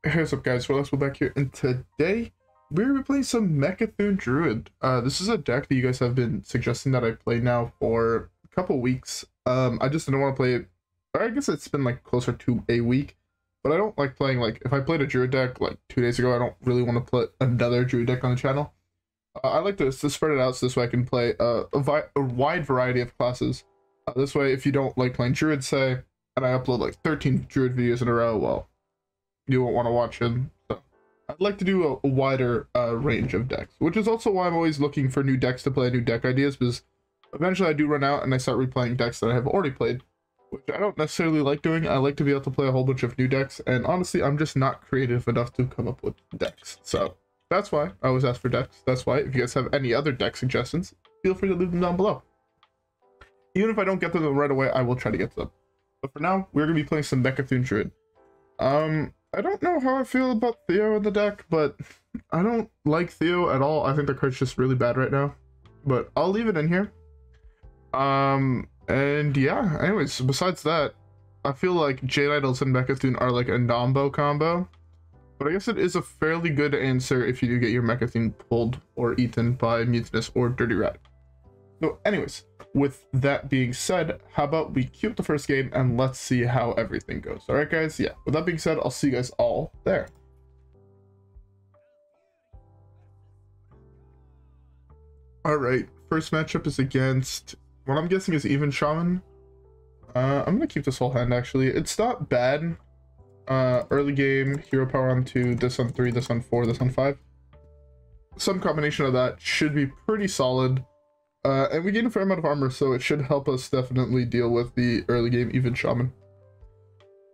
Hey, what's up guys, WhirlXbow back here, and today we're gonna be playing some Mecha'Thun Druid. This is a deck that you guys have been suggesting that I play now for a couple weeks. I just didn't want to play it, or I guess it's been like closer to a week, but I don't like playing, like, if I played a Druid deck like 2 days ago, I don't really want to put another Druid deck on the channel. I like to spread it out so this way I can play a wide variety of classes. This way, if you don't like playing Druid, say, and I upload like 13 Druid videos in a row, well, you won't want to watch him. So I'd like to do a wider range of decks, which is also why I'm always looking for new decks to play, new deck ideas, because eventually I do run out and I start replaying decks that I have already played, which I don't necessarily like doing. I like to be able to play a whole bunch of new decks, and honestly, I'm just not creative enough to come up with decks. So that's why I always ask for decks. That's why if you guys have any other deck suggestions, feel free to leave them down below. Even if I don't get to them right away, I will try to get to them. But for now, we're going to be playing some Mecha'Thun Druid. I don't know how I feel about Theo in the deck, but I don't like Theo at all. I think the card's just really bad right now, but I'll leave it in here. And yeah, anyways, besides that, I feel like Jade Idols and Mecha'Thun are like a Nombo combo, but I guess it is a fairly good answer if you do get your Mecha'Thun pulled or eaten by Mutinous or Dirty Rat. So anyways, with that being said, how about we queue up the first game and let's see how everything goes. All right, guys. Yeah, with that being said, I'll see you guys all there. All right, first matchup is against what I'm guessing is Even Shaman. I'm gonna keep this whole hand. Actually, it's not bad. Early game, hero power on 2, this on 3, this on 4, this on 5. Some combination of that should be pretty solid. And we gain a fair amount of armor, so it should help us definitely deal with the early game Even Shaman.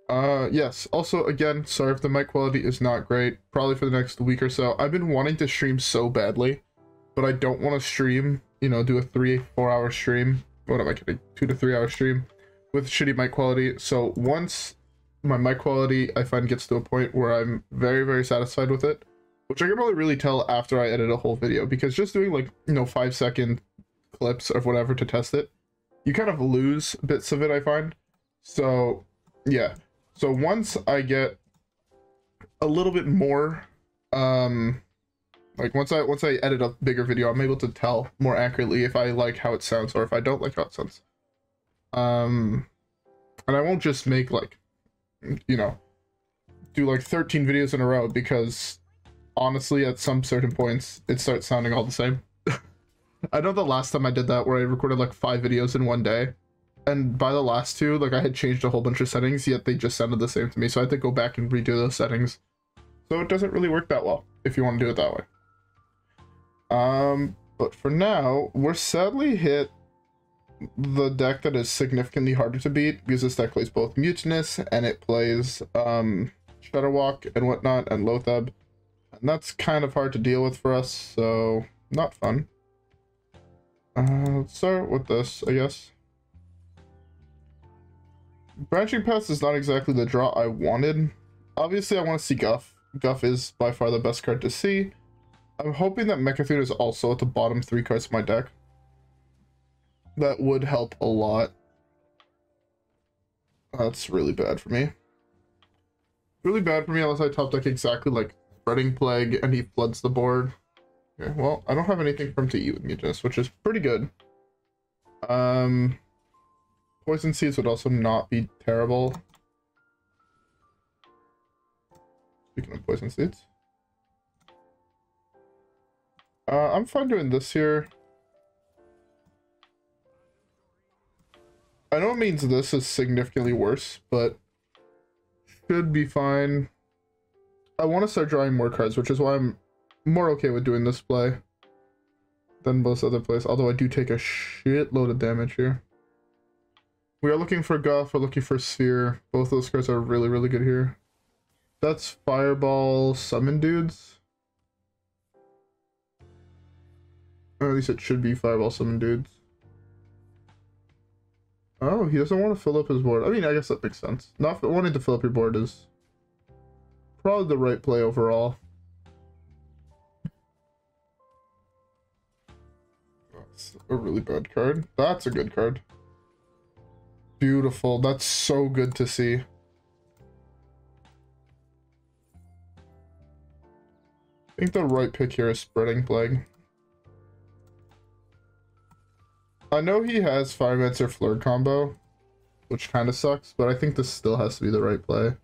Yes, also, again, sorry if the mic quality is not great, probably for the next week or so. I've been wanting to stream so badly, but I don't want to stream, you know, do a 3-4 hour stream. What am I kidding? 2 to 3 hour stream with shitty mic quality. So once my mic quality, I find, gets to a point where I'm very, very satisfied with it, which I can only really tell after I edit a whole video, because just doing, like, you know, 5-second clips or whatever to test it, you kind of lose bits of it, I find. So yeah, so once I get a little bit more, like once I edit a bigger video, I'm able to tell more accurately if I like how it sounds or if I don't like how it sounds. And I won't just make, like, you know, do like 13 videos in a row, because honestly at some certain points it starts sounding all the same. I know the last time I did that, where I recorded like 5 videos in one day, and by the last 2, like, I had changed a whole bunch of settings, yet they just sounded the same to me, so I had to go back and redo those settings. So it doesn't really work that well if you want to do it that way. But for now, we're sadly hit the deck that is significantly harder to beat, because this deck plays both Mutinous and it plays Shadowwalk and whatnot and Lotheb, and that's kind of hard to deal with for us, so not fun. Let's start with this, I guess. Branching Paths is not exactly the draw I wanted. Obviously, I want to see Guff. Guff is by far the best card to see. I'm hoping that Mecha'Thun is also at the bottom 3 cards of my deck. That would help a lot. That's really bad for me. Really bad for me unless I top deck exactly like Spreading Plague and he floods the board. Okay, well, I don't have anything for him to eat with Mutinous, which is pretty good. Poison Seeds would also not be terrible. Speaking of Poison Seeds. I'm fine doing this here. I know it means this is significantly worse, but should be fine. I want to start drawing more cards, which is why I'm more okay with doing this play than most other plays, although I do take a shitload of damage here. We are looking for Guff, we're looking for Sphere. Both those cards are really, really good here. That's Fireball Summon Dudes. Or at least it should be Fireball Summon Dudes. Oh, he doesn't want to fill up his board. I mean, I guess that makes sense. Not wanting to fill up your board is probably the right play overall. That's a really bad card. That's a good card. Beautiful. That's so good to see. I think the right pick here is Spreading Plague. I know he has Firemancer Flirt combo, which kind of sucks, but I think this still has to be the right play.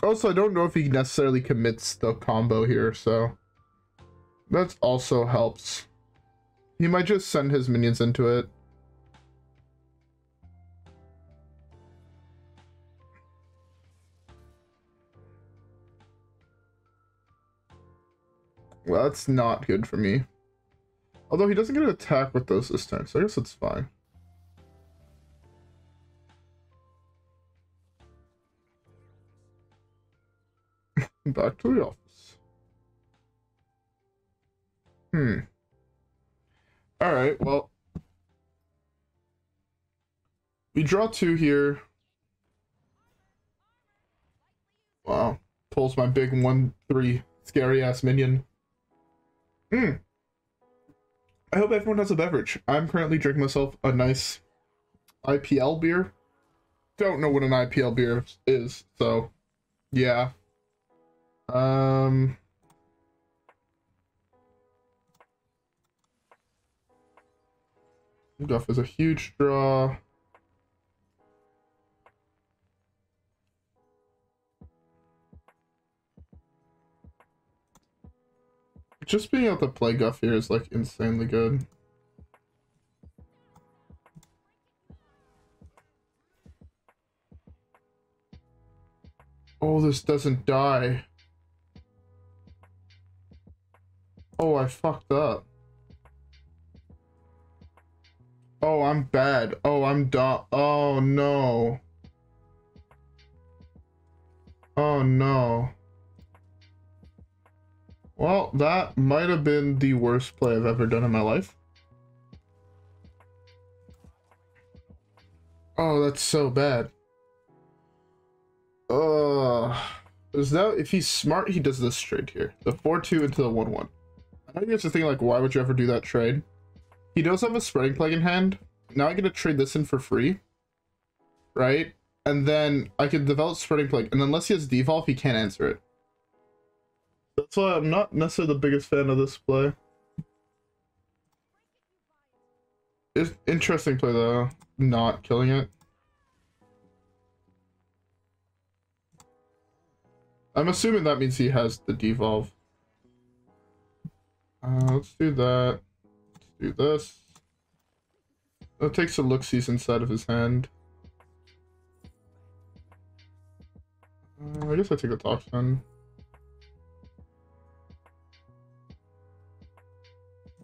Also, I don't know if he necessarily commits the combo here, so that also helps. He might just send his minions into it. Well, that's not good for me. Although he doesn't get an attack with those this time, so I guess it's fine. Back to the office. Alright, well. We draw 2 here. Wow. Pulls my big 1/3 scary ass minion. I hope everyone has a beverage. I'm currently drinking myself a nice IPL beer. Don't know what an IPL beer is, so yeah. Guff is a huge draw. Just being able to play Guff here is like insanely good. Oh, this doesn't die. Oh, I fucked up. Oh, I'm bad. Oh, I'm dumb. Oh, no. Oh, no. Well, that might have been the worst play I've ever done in my life. Oh, that's so bad. Is that if he's smart, he does this trade here. The 4/2 into the 1/1. I know you guys are thinking, like, why would you ever do that trade? He does have a Spreading Plague in hand. Now I get to trade this in for free. Right? And then I can develop Spreading Plague. And unless he has Devolve, he can't answer it. That's why I'm not necessarily the biggest fan of this play. It's interesting play though, not killing it. I'm assuming that means he has the devolve. Let's do that. Let's do this. That takes a look-sees inside of his hand. I guess I take a toxin.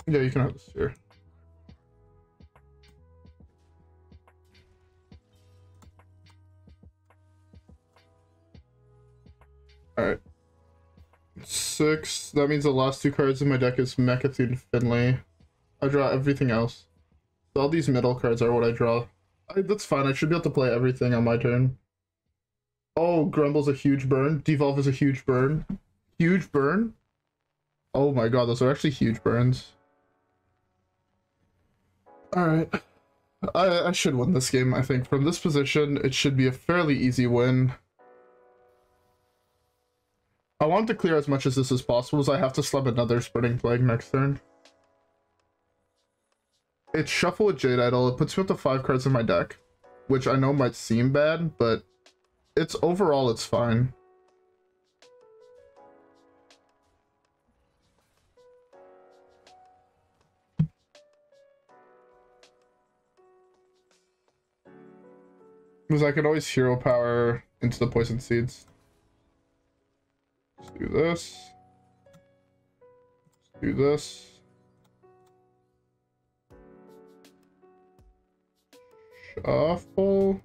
Yeah, you can have this here. Alright. 6. That means the last 2 cards in my deck is Mecha'Thun Finley. I draw everything else. So all these middle cards are what I draw. That's fine. I should be able to play everything on my turn. Oh, Grumble's a huge burn. Devolve is a huge burn. Huge burn? Oh my god, those are actually huge burns. Alright. I should win this game, I think. From this position, it should be a fairly easy win. I want to clear as much as this as possible, as I have to slap another Spreading Plague next turn. It's Shuffle with Jade Idol. It puts me up to 5 cards in my deck, which I know might seem bad, but overall it's fine. Because I could always hero power into the Poison Seeds. Let's do this. Let's do this. Shuffle.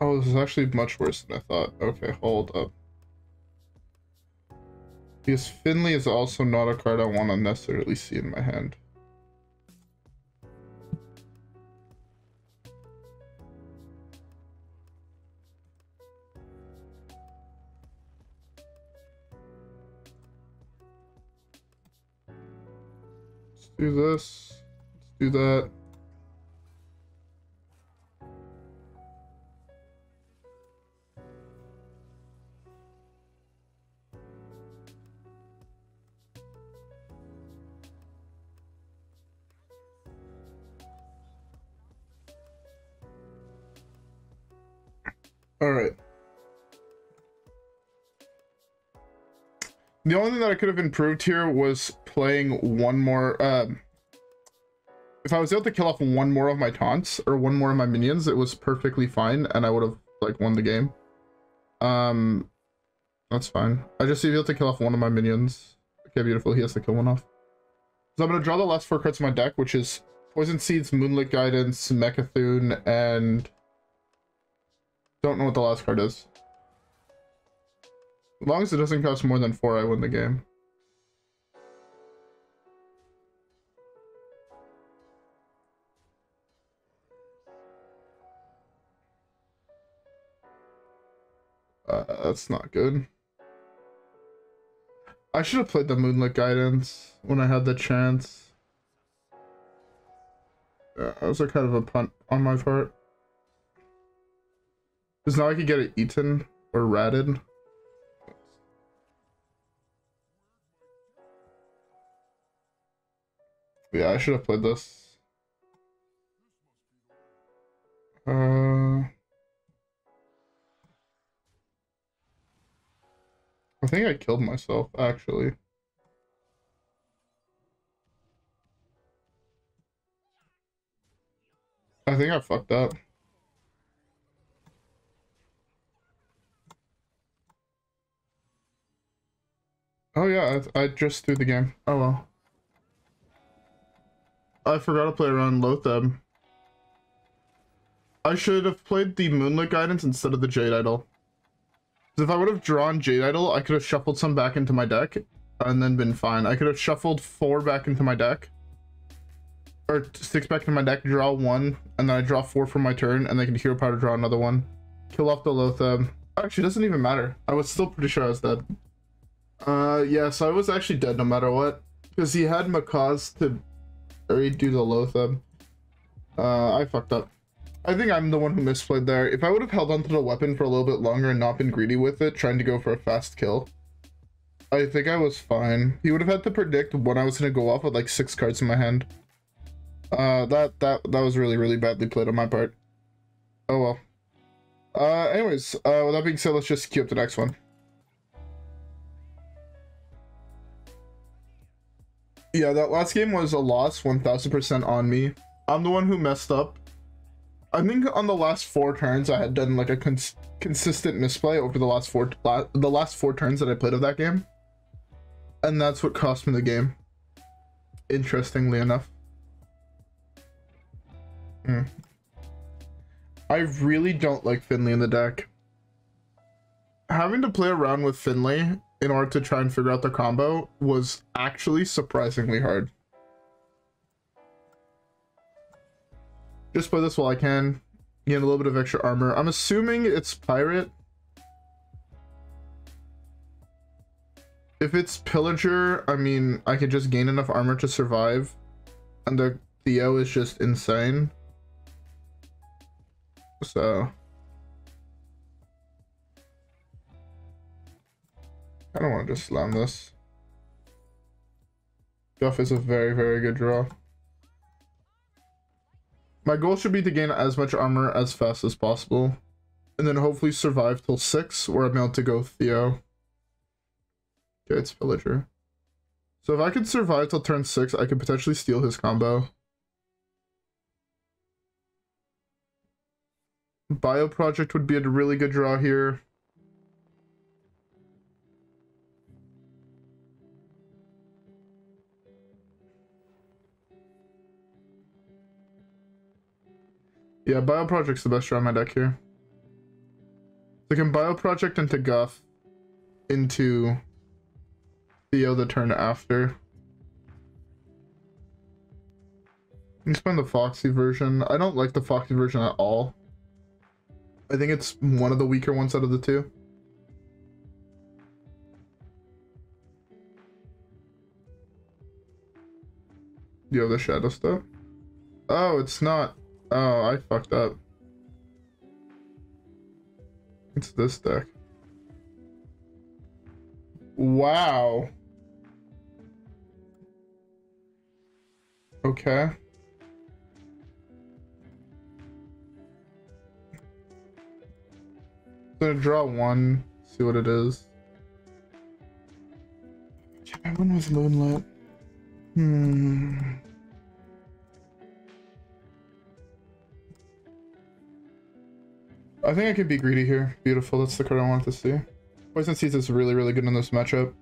Oh, this is actually much worse than I thought. Okay, hold up. Because Finley is also not a card I want to necessarily see in my hand. Let's do this. do that. All right. The only thing that I could have improved here was playing one more. If I was able to kill off one more of my taunts or one more of my minions, it was perfectly fine, and I would have like won the game. That's fine. I just need to be able to kill off one of my minions. Okay, beautiful. He has to kill one off. So I'm gonna draw the last 4 cards of my deck, which is Poison Seeds, Moonlit Guidance, Mecha'Thun, and don't know what the last card is. As long as it doesn't cost more than 4, I win the game. That's not good. I should have played the Moonlit Guidance when I had the chance. That was a kind of a punt on my part. Because now I could get it eaten or ratted. Yeah, I should have played this. I think I killed myself, actually. I think I fucked up. Oh yeah, I just threw the game. Oh well. I forgot to play around Lothab. I should have played the Moonlit Guidance instead of the Jade Idol. If I would have drawn Jade Idol, I could have shuffled some back into my deck and then been fine. I could have shuffled 4 back into my deck. Or 6 back into my deck, draw 1, and then I draw 4 for my turn, and then I can hero power to draw another one. Kill off the Lothab. Actually, it doesn't even matter. I was still pretty sure I was dead. Yeah, so I was actually dead no matter what. Because he had Macaws to do the Lothab. I fucked up. I think I'm the one who misplayed there. If I would have held onto the weapon for a little bit longer and not been greedy with it, trying to go for a fast kill, I think I was fine. He would have had to predict when I was going to go off with like 6 cards in my hand. That was really badly played on my part. Oh well. Anyways, with that being said, let's just queue up the next one. Yeah, that last game was a loss, 1000% on me. I'm the one who messed up. I think on the last 4 turns, I had done like a consistent misplay over the last 4 turns that I played of that game, and that's what cost me the game. Interestingly enough. I really don't like Finley in the deck. Having to play around with Finley in order to try and figure out the combo was actually surprisingly hard. Just play this while I can. Get a little bit of extra armor. I'm assuming it's Pirate. If it's Pillager, I mean, I could just gain enough armor to survive. And the Theo is just insane. So I don't want to just slam this. Guff is a very good draw. My goal should be to gain as much armor as fast as possible, and then hopefully survive till 6, where I'm able to go Theo. Okay, it's Villager. So if I could survive till turn 6, I could potentially steal his combo. Bio Project would be a really good draw here. Yeah, Bio Project's the best draw on my deck here. So I can Bio Project into Guff, into Theo the turn after. He's playing the Foxy version. I don't like the Foxy version at all. I think it's one of the weaker ones out of the 2. You have the Shadow Step. Oh, it's not. Oh, I fucked up. It's this deck. Wow. Okay. Gonna draw one, see what it is. When was Moonlit? I think I could be greedy here. Beautiful, that's the card I wanted to see. Poison Seeds is really, really good in this matchup.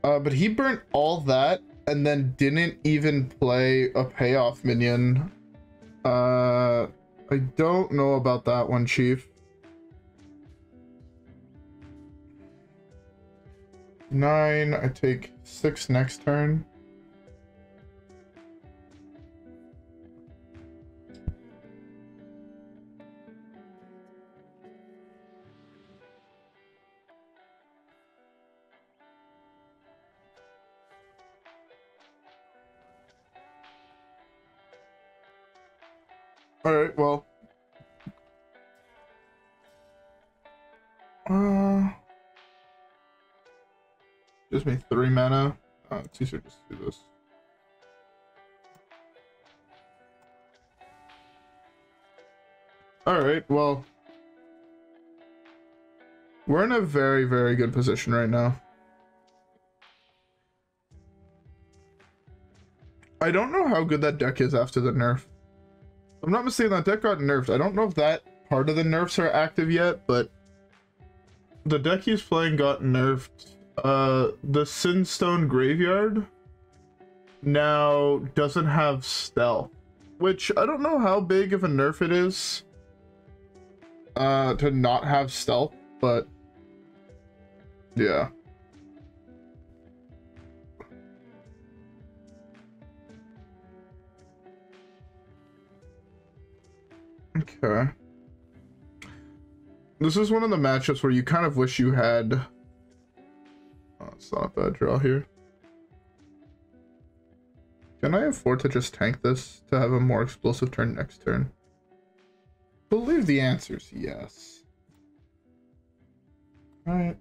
But he burnt all that and then didn't even play a payoff minion. I don't know about that one, Chief. 9, I take 6 next turn. Alright, well. Gives me 3 mana. It's easier just to do this. Alright, well. We're in a very, very good position right now. I don't know how good that deck is after the nerf. If I'm not mistaken, that deck got nerfed. I don't know if that part of the nerfs are active yet, but the deck he's playing got nerfed. The Sinstone Graveyard now doesn't have stealth, which I don't know how big of a nerf it is to not have stealth, but yeah. Okay. This is one of the matchups where you kind of wish you had... Oh, it's not a bad draw here. Can I afford to just tank this to have a more explosive turn next turn? I believe the answer is yes. Alright.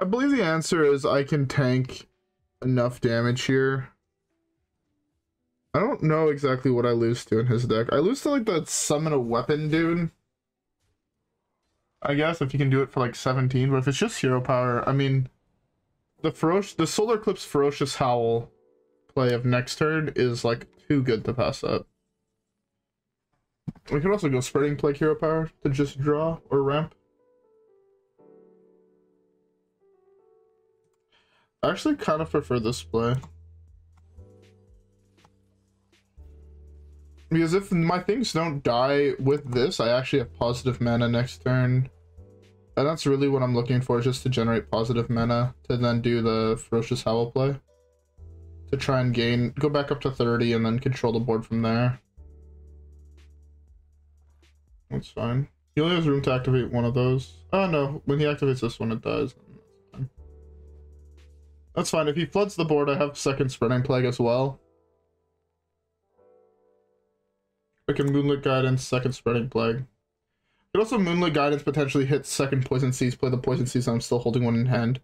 I believe the answer is I can tank enough damage here. I don't know exactly what I lose to in his deck. I lose to like the summon a weapon dude, I guess, if you can do it for like 17, but if it's just hero power, I mean, the Solar Eclipse Ferocious Howl play of next turn is like too good to pass up. We could also go Spreading Plague hero power to just draw or ramp. I actually kind of prefer this play. Because if my things don't die with this, I actually have positive mana next turn. And that's really what I'm looking for, just to generate positive mana to then do the Ferocious Howl play. To try and go back up to 30 and then control the board from there. That's fine. He only has room to activate one of those. Oh no, when he activates this one it dies. That's fine. That's fine. If he floods the board, I have second Spreading Plague as well. I can Moonlit Guidance, second Spreading Plague. Could also Moonlit Guidance potentially hit second Poison Seeds, play the Poison Seeds, and I'm still holding one in hand.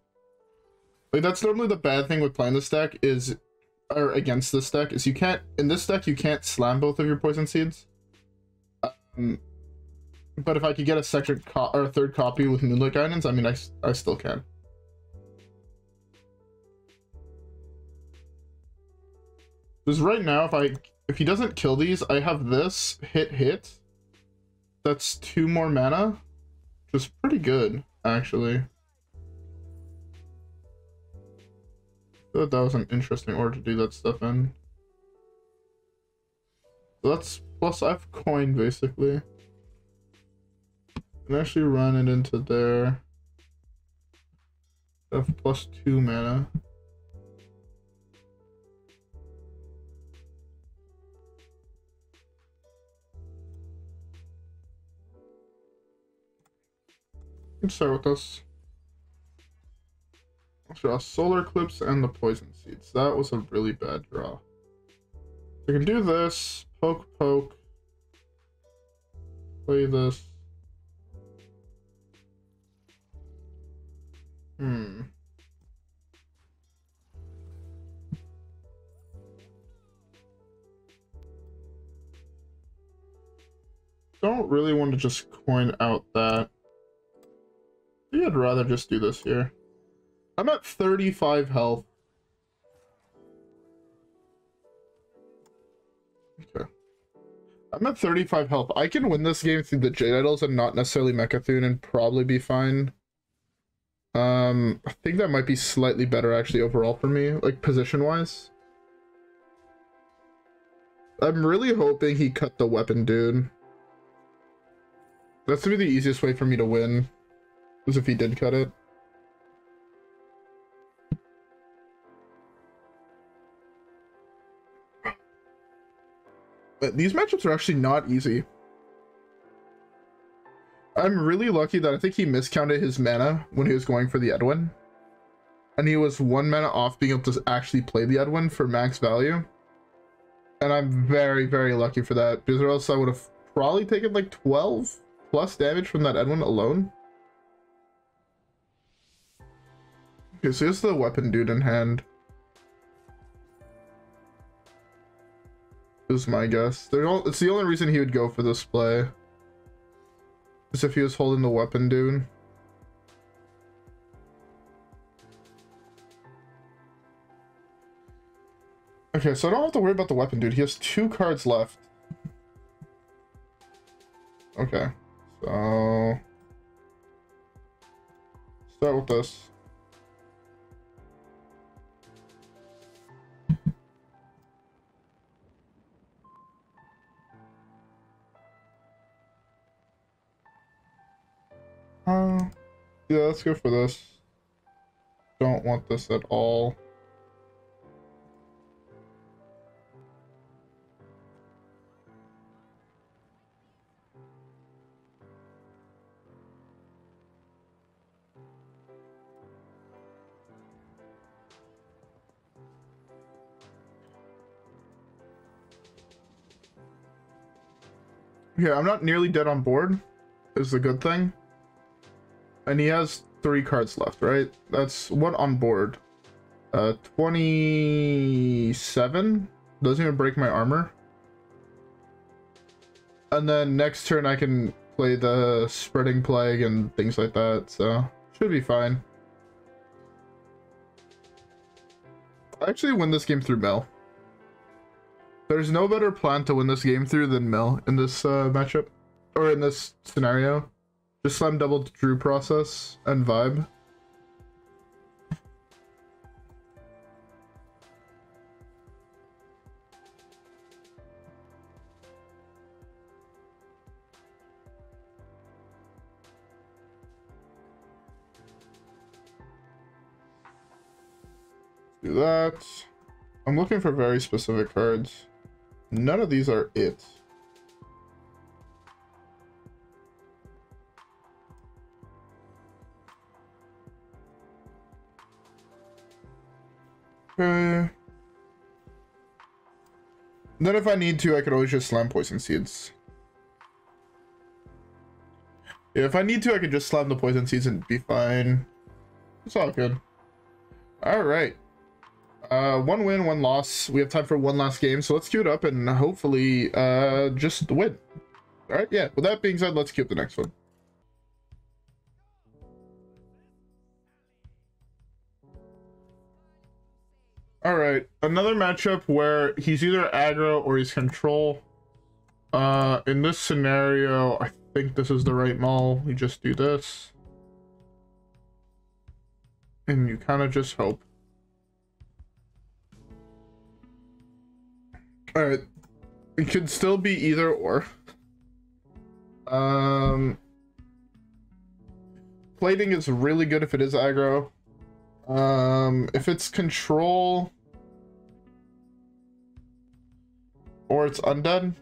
Like, that's normally the bad thing with playing this deck is, or against this deck, is you can't, in this deck, you can't slam both of your Poison Seeds. But if I could get a third copy with Moonlit Guidance, I mean, I still can. Because right now, if he doesn't kill these, I have this hit. That's 2 more mana, which is pretty good, actually. I thought that was an interesting order to do that stuff in. So that's plus I have coin, basically. And actually run it into there. I have plus 2 mana. Let's start with this. I'll draw Solar Eclipse and the Poison Seeds. That was a really bad draw. I can do this, poke, poke, play this. Don't really want to just coin out that. I think I'd rather just do this here. I'm at 35 health. Okay. I'm at 35 health. I can win this game through the Jade Idols and not necessarily Mecha'Thun and probably be fine. I think that might be slightly better actually overall for me, like position-wise. I'm really hoping he cut the weapon, dude. That's gonna be the easiest way for me to win, is if he did cut it. But these matchups are actually not easy. I'm really lucky that I think he miscounted his mana when he was going for the Edwin. And he was 1 mana off being able to actually play the Edwin for max value. And I'm very, very lucky for that, because or else I would have probably taken like 12 plus damage from that Edwin alone. Okay, so here's the weapon dude in hand. Is my guess. It's the only reason he would go for this play. Is if he was holding the weapon dude. Okay, so I don't have to worry about the weapon dude. He has 2 cards left. Okay, so start with this. Yeah, let's go for this. Don't want this at all. Yeah, I'm not nearly dead on board, is the good thing. And he has 3 cards left, right? That's 1 on board. 27? Doesn't even break my armor. And then next turn I can play the Spreading Plague and things like that, so should be fine. I actually win this game through mill. There's no better plan to win this game through than mill in this matchup, or in this scenario. Just slam double Drew process and vibe. Do that. I'm looking for very specific cards. None of these are it. Okay. Then if I need to, I could always just slam Poison Seeds. Yeah, if I need to, I could just slam the Poison Seeds and be fine. It's all good. Alright. 1 win, 1 loss. We have time for 1 last game, so let's queue it up and hopefully just win. Alright, yeah. With that being said, let's queue up the next one. Alright, another matchup where he's either aggro or he's control. In this scenario, I think this is the right mull. You just do this. And you kind of just hope. Alright. It could still be either or. Plating is really good if it is aggro. If it's control or it's undead,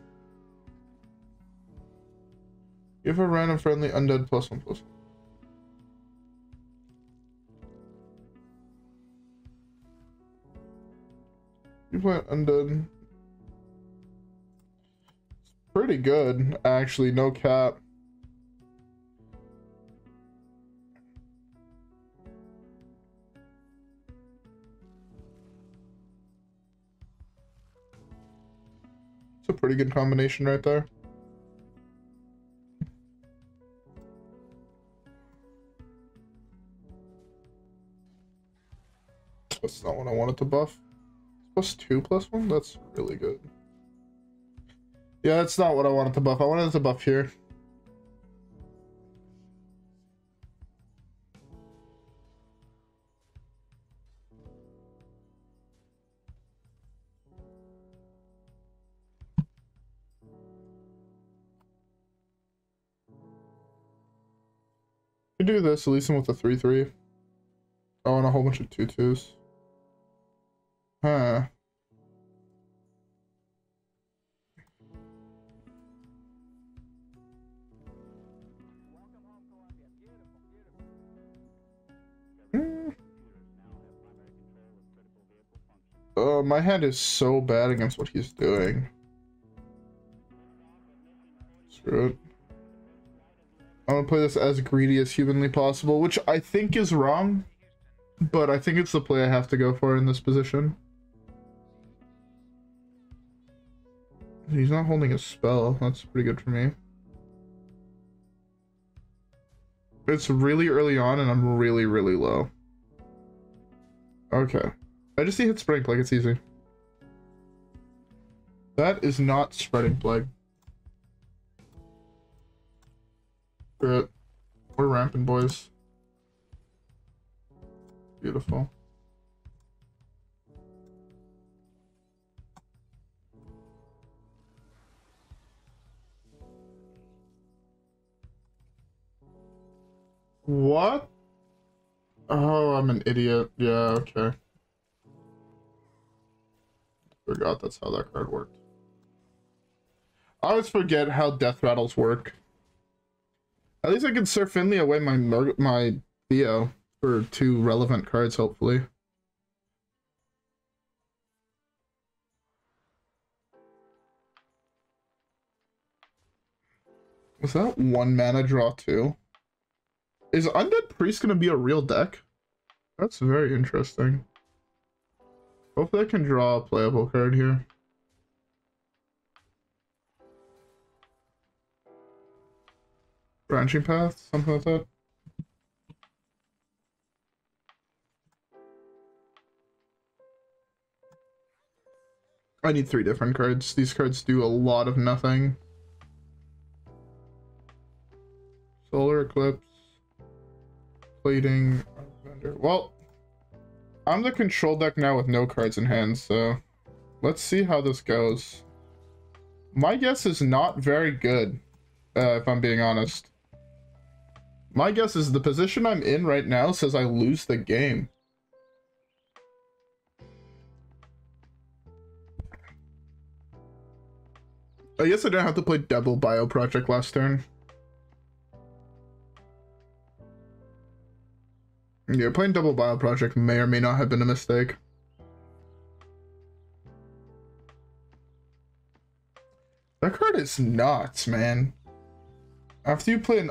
give a random friendly undead +1/+1. Plant Undead. It's pretty good, actually, no cap. It's a pretty good combination right there. That's not what I wanted to buff. +2/+1? That's really good. Yeah, that's not what I wanted to buff. I wanted to buff here. You do this, at least with a 3/3. Oh, and a whole bunch of 2/2s. Huh. Oh, my hand is so bad against what he's doing. Screw it. I'm gonna play this as greedy as humanly possible, which I think is wrong, but I think it's the play I have to go for in this position. He's not holding a spell. That's pretty good for me. It's really early on and I'm really, really low. Okay. I just see hit Spreading Plague. It's easy. That is not Spreading Plague. We're ramping, boys. Beautiful. What? Oh, I'm an idiot. Yeah, okay. Forgot that's how that card worked. I always forget how death rattles work. At least I can Sir Finley away my Theo for 2 relevant cards, hopefully. Was that 1 mana draw 2? Is Undead Priest gonna be a real deck? That's very interesting. Hopefully I can draw a playable card here. Branching Path, something like that. I need 3 different cards. These cards do a lot of nothing. Solar Eclipse. Plating. Well, I'm the control deck now with no cards in hand, so let's see how this goes. My guess is not very good, if I'm being honest. My guess is the position I'm in right now says I lose the game. I guess I didn't have to play double Bio Project last turn. Yeah, playing double Bio Project may or may not have been a mistake. That card is nuts, man. After you play an...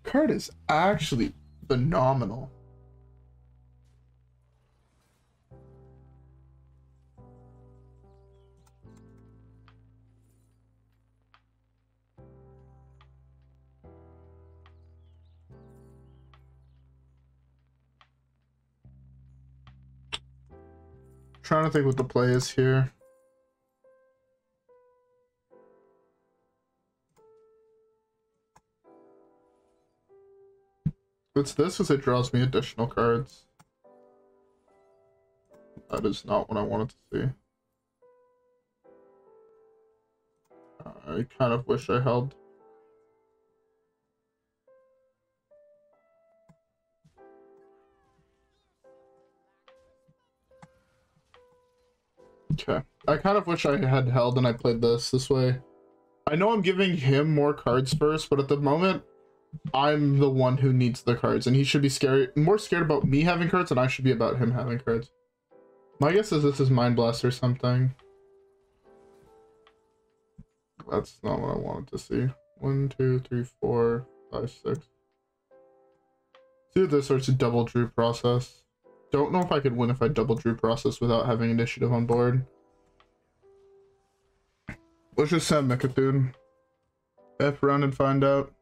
card is actually phenomenal. Trying to think what the play is here. It's this because it draws me additional cards. That is not what I wanted to see. I kind of wish I held. Okay. I kind of wish I had held and I played this way. I know I'm giving him more cards first, but at the moment, I'm the one who needs the cards, and he should be more scared about me having cards than I should be about him having cards. My guess is this is Mind Blast or something. That's not what I wanted to see. 1, 2, 3, 4, 5, 6. See if this starts a double drew process. Don't know if I could win if I double drew process without having initiative on board. Let's just send Mecha'Thun F around and find out.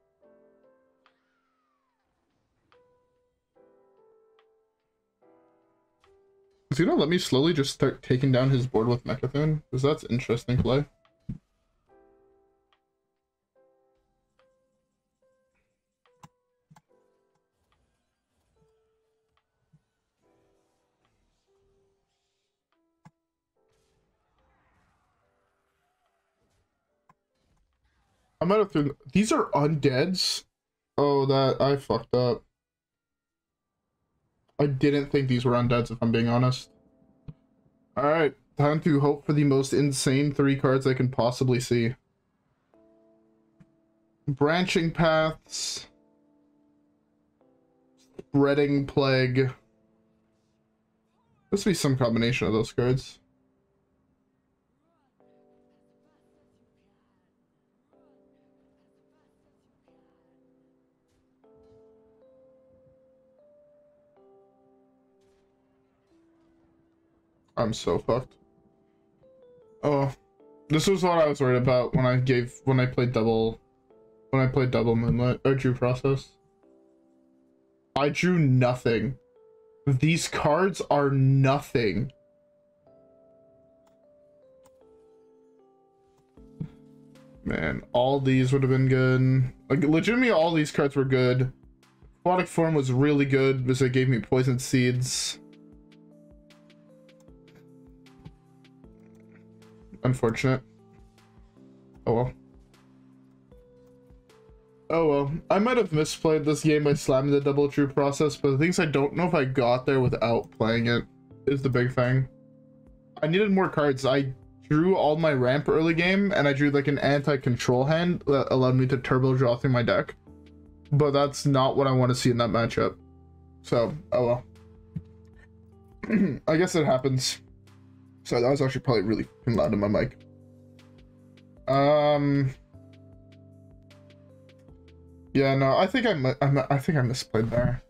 Is he gonna let me slowly just start taking down his board with Mecha'Thun? Because that's interesting play. I might have thrown. These are undeads. Oh, that I fucked up. I didn't think these were undeads, if I'm being honest. Alright, time to hope for the most insane 3 cards I can possibly see. Branching Paths. Spreading Plague. This will be some combination of those cards. I'm so fucked. Oh, this was what I was worried about when I played double Moonlit or drew process. I drew nothing. These cards are nothing. Man, all these would have been good. Like legitimately all these cards were good. Aquatic Form was really good because it gave me poison seeds. Unfortunate. Oh well. Oh well. I might have misplayed this game by slamming the double true process, but the things I don't know if I got there without playing it is the big thing. I needed more cards. I drew all my ramp early game, and I drew like an anti-control hand that allowed me to turbo draw through my deck. But that's not what I want to see in that matchup. So, oh well. I guess it happens. So that was actually probably really loud in my mic. Yeah, no, I think I misplayed there.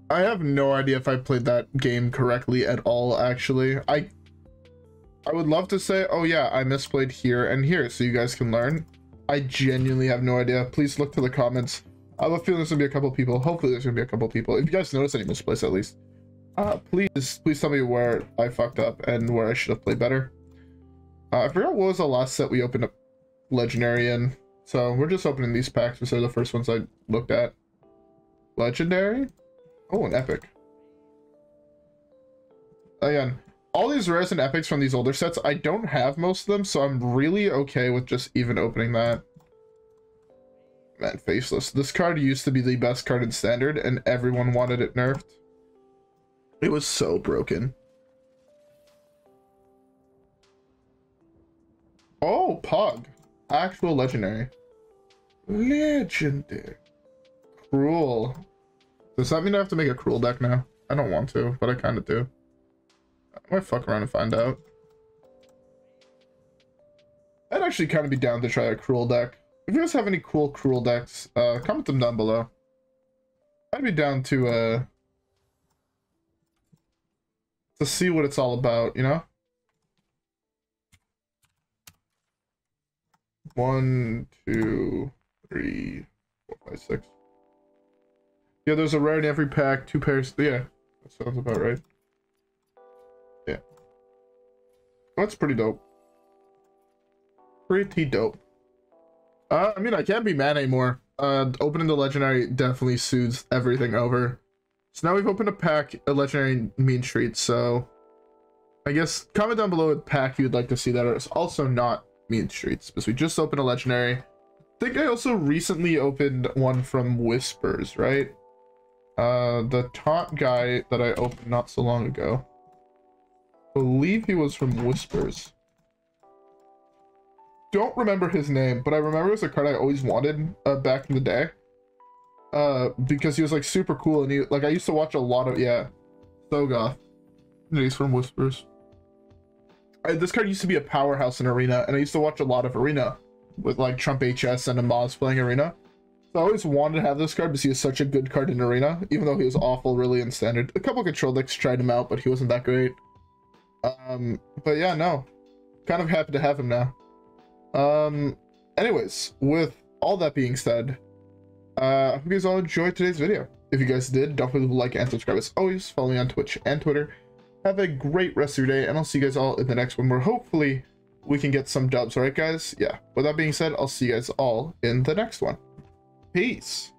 I have no idea if I played that game correctly at all, actually. I would love to say, oh yeah, I misplayed here and here so you guys can learn. I genuinely have no idea. Please look to the comments. I have a feeling there's gonna be a couple people. Hopefully there's gonna be a couple people. If you guys notice any misplays at least. Please tell me where I fucked up and where I should have played better. I forgot what was the last set we opened up Legendary in. So we're just opening these packs because they're the first ones I looked at. Legendary? Oh, an epic. Again, all these rares and epics from these older sets, I don't have most of them, so I'm really okay with just even opening that. Man, Faceless. This card used to be the best card in Standard, and everyone wanted it nerfed. It was so broken. Oh, Pug. Actual legendary. Legendary. Cruel. Does that mean I have to make a cruel deck now? I don't want to, but I kind of do. I might fuck around and find out. I'd actually kind of be down to try a cruel deck. If you guys have any cool cruel decks, comment them down below. I'd be down to see what it's all about, you know? 1, 2, 3, 4, 5, 6. Yeah, there's a rare in every pack, 2 pairs. Yeah, that sounds about right. Yeah. That's pretty dope. Pretty dope. I mean, I can't be mad anymore. Opening the legendary definitely soothes everything over. So now we've opened a pack, a legendary mean street, so I guess comment down below what pack you'd like to see that is also not mean streets, because we just opened a legendary. I think I also recently opened one from Whispers, right? The taunt guy that I opened not so long ago. I believe he was from Whispers. don't remember his name, but I remember it was a card I always wanted back in the day. Because he was like super cool, and he like I used to watch a lot of Thogoth. He's from Whispers. This card used to be a powerhouse in Arena, and I used to watch a lot of Arena with like Trump HS and Amaz playing Arena. So I always wanted to have this card because he was such a good card in Arena, even though he was awful really in Standard. A couple control decks tried him out, but he wasn't that great. But yeah, no. Kind of happy to have him now. Anyways, with all that being said, I hope you guys all enjoyed today's video. If you guys did, don't forget to like and subscribe as always. Follow me on Twitch and Twitter. Have a great rest of your day, and I'll see you guys all in the next one where hopefully we can get some dubs, alright guys? Yeah, with that being said, I'll see you guys all in the next one. Peace.